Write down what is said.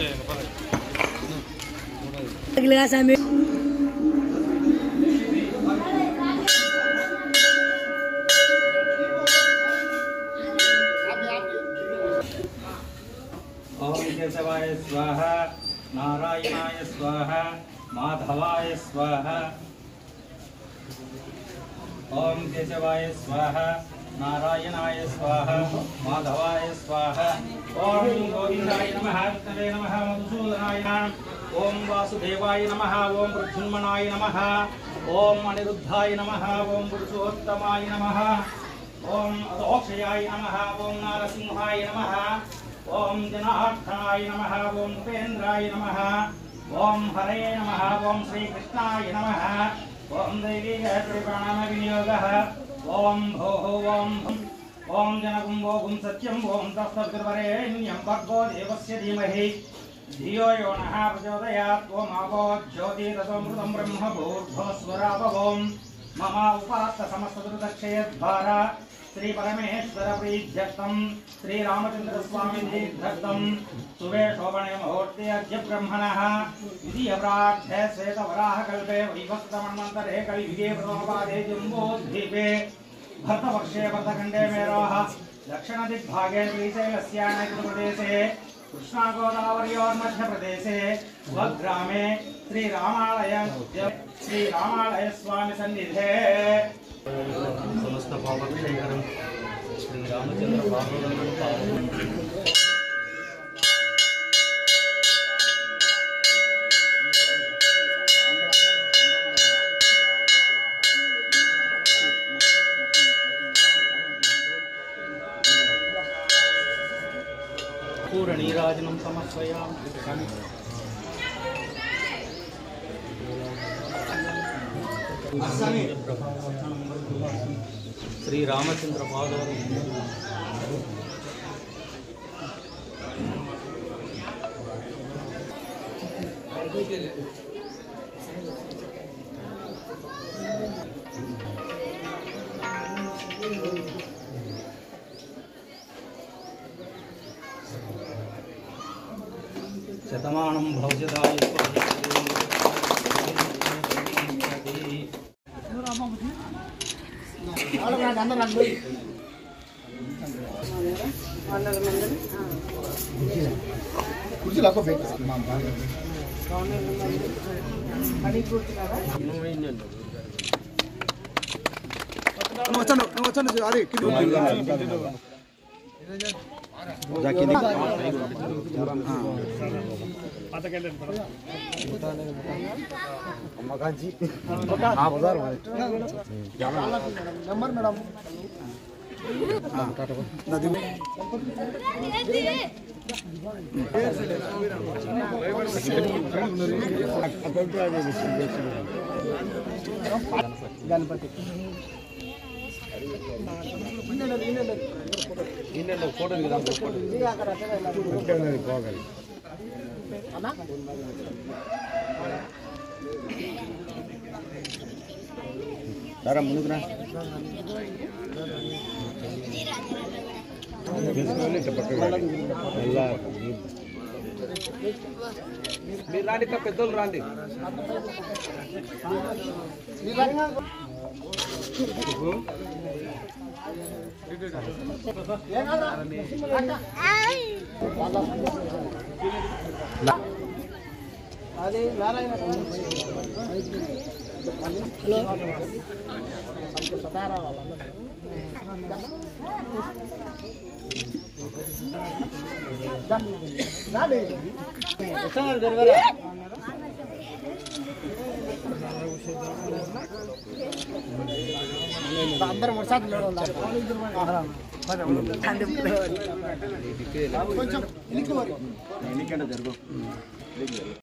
ओम केशवाय स्वाहा, नारायणाय स्वाहा, माधवाय स्वाहा। ओम केशवाय स्वाहा, नारायणाय स्वाहा, माधवाय स्वाहा। ओम गोविंदाय नमः, विष्णवे नमः, मधुसूदनाय नमः। ओम वासुदेवाय नमः, ओम प्रद्युम्नाय नमः, ओम अनिरुद्धाय नमः, ओम पुरुषोत्तमाय नमः, ओम अदोक्षयाय नमः, ओम नारसिंहाय नमः, ओम जनार्दनाय नमः, ओम उपेन्द्राय नमः, ओम हरये नमः, ओम श्रीकृष्णाय नमः, ओम देवी गायत्री प्राणायाम विनियोगः, ओम भोः ओम जनकं भोगुं सत्यं ओम तत्सवितुर्वरेण्यं भर्गो देवस्य धीमहि धियो यो नः प्रचोदयात्। ओम आपो ज्योतिरसमृतं ब्रह्म भूर्भुवस्वरापवोम मम उपात्त समस्तदुर्दक्षयद्वारा श्री परमेश्वर प्रीत्यर्थं श्री रामचंद्र स्वामी दीर्घर्थं सुबे शोभने मुहूर्ते अद्य ब्रह्मणः विधियप्रार्थ्य श्वेतवराह कल्पे वैवक्तमन्वन्तरे कलियुगे प्रथमपादे जम्बूद्वीपे भरतवर्षे भरतखण्डे मेरोः दक्षिणदिग्भागे श्रीशैलस्यानैकप्रदेशे कृष्णागोदावर्योर्मध्यप्रदेशे स्वग्रामे श्रीरामालय स्वामी सन्निधे समस्त पापक्षयकरं श्री रामचंद्र पूर्णनीराजनं समर्पयामि। श्री रामचंद्र पादों शतमानं भवजदाय कुर्सी लाको फेंक नंबर मैडम गणपति फोटो ముందుకురా మీరు రాండి పెద్దోళ్ళు రాండి అదే నారాయణ హలో సతారా అందరూ ఒకసారి కొంచెం ఎన్నికంటే జరుగు